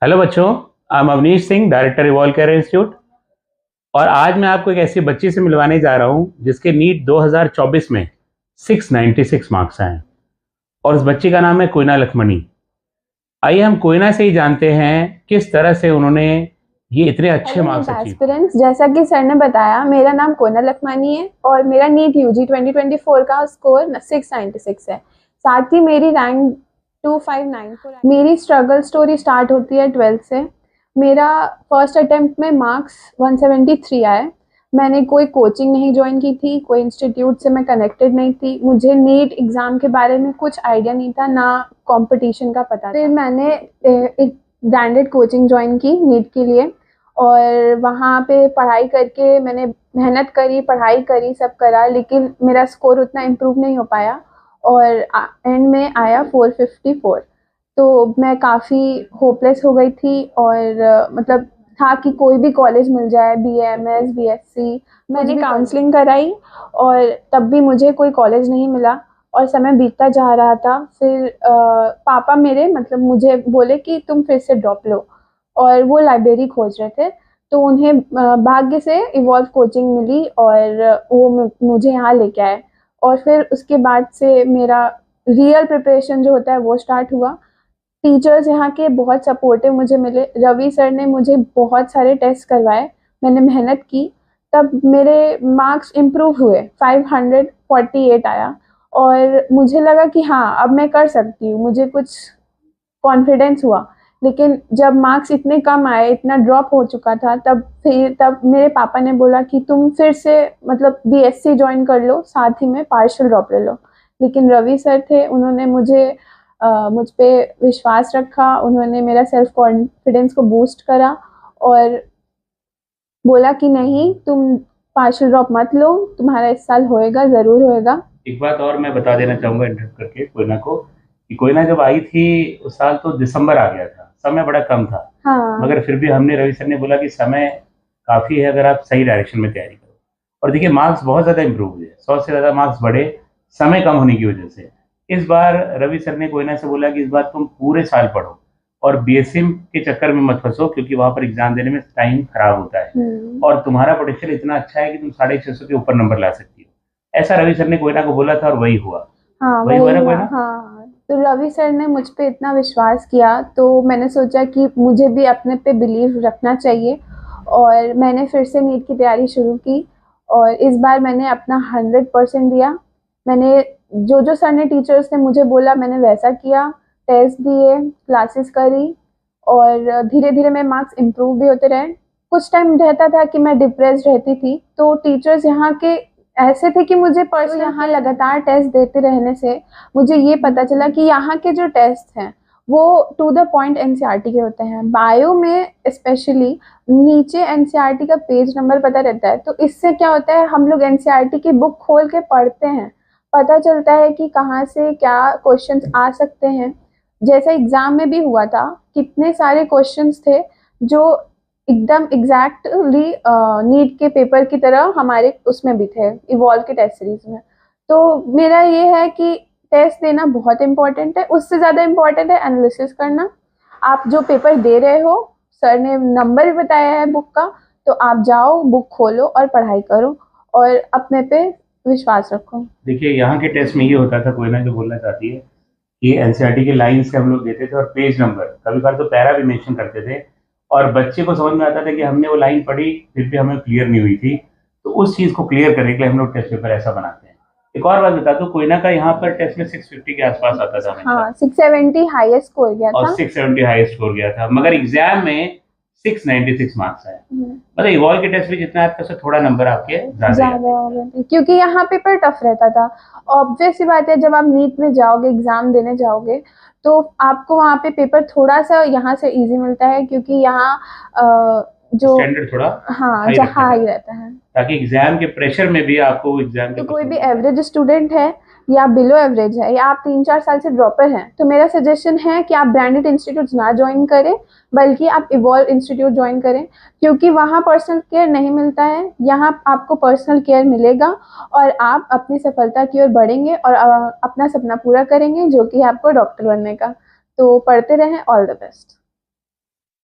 Hello बच्चों, I am Avnish Singh, director evolve care institute. और आज मैं आपको एक ऐसी बच्ची से मिलवाने जा रहा हूं जिसके नीट 2024 में 696 मार्क्स आए और उस बच्ची का नाम है कोयना लखमणी। आइए हम कोयना से ही जानते हैं किस तरह से उन्होंने ये इतने अच्छे मार्क्स अचीव किए। एस्पिरेंट्स, जैसा कि सर ने बताया, मेरा नाम कोयना लखमानी है और मेरा नीट यूजी 2024 का स्कोर 696 है। साथ ही मेरी रैंक 259। मेरी स्ट्रगल स्टोरी स्टार्ट होती है 12th से। मेरा फर्स्ट अटेम्प्ट में मार्क्स 173 आए। मैंने कोई कोचिंग नहीं ज्वाइन की थी, कोई इंस्टीट्यूट से मैं कनेक्टेड नहीं थी। मुझे नीट एग्ज़ाम के बारे में कुछ आइडिया नहीं था, ना कंपटीशन का पता था। फिर मैंने एक ब्रांडेड कोचिंग ज्वाइन की नीट के लिए और वहाँ पे पढ़ाई करके मैंने मेहनत करी, पढ़ाई करी, सब करा, लेकिन मेरा स्कोर उतना इम्प्रूव नहीं हो पाया और एंड में आया 454। तो मैं काफ़ी होपलेस हो गई थी और मतलब था कि कोई भी कॉलेज मिल जाए, BAMS BSc। मैंने काउंसलिंग कराई और तब भी मुझे कोई कॉलेज नहीं मिला और समय बीतता जा रहा था। फिर पापा मेरे मतलब मुझे बोले कि तुम फिर से ड्रॉप लो, और वो लाइब्रेरी खोज रहे थे। तो उन्हें भाग्य से इवॉल्व कोचिंग मिली और वो मुझे यहाँ लेके आए। और फिर उसके बाद से मेरा रियल प्रिपरेशन जो होता है वो स्टार्ट हुआ। टीचर्स यहाँ के बहुत सपोर्टिव मुझे मिले। रवि सर ने मुझे बहुत सारे टेस्ट करवाए, मैंने मेहनत की, तब मेरे मार्क्स इम्प्रूव हुए, 548 आया और मुझे लगा कि हाँ अब मैं कर सकती हूँ, मुझे कुछ कॉन्फिडेंस हुआ। लेकिन जब मार्क्स इतने कम आए, इतना ड्रॉप हो चुका था, तब मेरे पापा ने बोला कि तुम फिर से मतलब BSc ज्वाइन कर लो, साथ ही में पार्शियल ड्रॉप ले लो। लेकिन रवि सर थे, उन्होंने मुझ पे विश्वास रखा, उन्होंने मेरा सेल्फ कॉन्फिडेंस को बूस्ट करा और बोला कि नहीं तुम पार्शियल ड्रॉप मत लो, तुम्हारा इस साल होएगा, ज़रूर होएगा। एक बात और मैं बता देना चाहूँगा इंटरप्ट करके कोयना को कि कोयना जब आई थी उस साल तो दिसंबर आ गया था, समय बड़ा कम था। हाँ। मगर फिर भी हमने रवि सर ने बोला कि समय काफ़ी है अगर आप सही डायरेक्शन में तैयारी करो। और देखिए मार्क्स बहुत ज़्यादा इम्प्रूव हुए, 100 से ज़्यादा मार्क्स बढ़े समय कम होने की वजह से। इस बार रवि सर ने कोयना से बोला कि इस बार तुम पूरे साल पढ़ो और BSc के चक्कर में मत फंसो, क्योंकि वहाँ पर एग्जाम देने में टाइम खराब होता है और तुम्हारा पोटेंशियल इतना अच्छा है कि तुम 650 के ऊपर नंबर ला सकती हो। ऐसा रवि सर ने कोयना को बोला था और वही हुआ। हाँ, वही हुआ ना हुआ। कोयना? हाँ, तो रवि सर ने मुझ पे इतना विश्वास किया तो मैंने सोचा कि मुझे भी अपने पे बिलीव रखना चाहिए और मैंने फिर से नीट की तैयारी शुरू की और इस बार मैंने अपना 100% दिया। मैंने जो सर ने, टीचर्स ने मुझे बोला, मैंने वैसा किया, टेस्ट दिए, क्लासेस करी और धीरे धीरे मेरे मार्क्स इम्प्रूव भी होते रहे। कुछ टाइम रहता था कि मैं डिप्रेस्ड रहती थी, तो टीचर्स यहाँ के ऐसे थे कि मुझे पर्सनल, यहाँ लगातार टेस्ट देते रहने से मुझे ये पता चला कि यहाँ के जो टेस्ट हैं वो टू द पॉइंट NCERT के होते हैं। बायो में स्पेशली नीचे NCERT का पेज नंबर पता रहता है, तो इससे क्या होता है, हम लोग NCERT की बुक खोल के पढ़ते हैं, पता चलता है कि कहाँ से क्या क्वेश्चंस आ सकते हैं। जैसे एग्जाम में भी हुआ था, कितने सारे क्वेश्चंस थे जो एकदम एग्जैक्टली नीट के पेपर की तरह हमारे उसमें भी थे, इवॉल्व के टेस्ट सीरीज में। तो मेरा ये है कि टेस्ट देना बहुत इम्पोर्टेंट है, उससे ज़्यादा इम्पोर्टेंट है एनालिसिस करना। आप जो पेपर दे रहे हो, सर ने नंबर भी बताया है बुक का, तो आप जाओ, बुक खोलो और पढ़ाई करो और अपने पे विश्वास रखो। देखिए यहाँ के टेस्ट में ये होता था, कोयना जो बोलना चाहती है कि NCERT के लाइन से हम लोग देते थे और पेज नंबर, कभी बार तो पैरा भी मेंशन करते थे और बच्चे को समझ में आता था कि हमने वो लाइन पढ़ी फिर भी हमें क्लियर नहीं हुई थी। तो उस चीज़ को क्लियर करने के लिए हम लोग टेस्ट पेपर ऐसा बनाते हैं। एक और बात बता दूं, कोयना का यहाँ पर टेस्ट में 650 के आसपास आता था हमेशा। हाँ, 670 हाईएस्ट स्कोर गया और था। 670 हाई स्कोर गया था, मगर एग्जाम में 696 मार्क्स आए। मतलब इवॉल्व के टेस्ट में जितना आता है थोड़ा नंबर आपके ज्यादा ज़्यादा, क्योंकि यहाँ पेपर टफ रहता था। ऑब्वियस सी बात है, जब आप नीट में जाओगे, एग्जाम देने जाओगे, तो आपको वहाँ पे पेपर थोड़ा सा यहाँ से इजी मिलता है, क्योंकि यहाँ जो स्टैंडर्ड थोड़ा हाँ हाई जहाँ रखा ही जाता है रहता है। ताकि एग्जाम के प्रेशर में भी आपको एग्जाम के तो कोई भी एवरेज स्टूडेंट है या बिलो एवरेज है या आप 3-4 साल से ड्रॉपर हैं, तो मेरा सजेशन है कि आप ब्रांडेड इंस्टीट्यूट ना ज्वाइन करें, बल्कि आप इवॉल्व इंस्टीट्यूट ज्वाइन करें, क्योंकि वहाँ पर्सनल केयर नहीं मिलता है, यहाँ आपको पर्सनल केयर मिलेगा और आप अपनी सफलता की ओर बढ़ेंगे और अपना सपना पूरा करेंगे, जो कि है आपको डॉक्टर बनने का। तो पढ़ते रहें, ऑल द बेस्ट।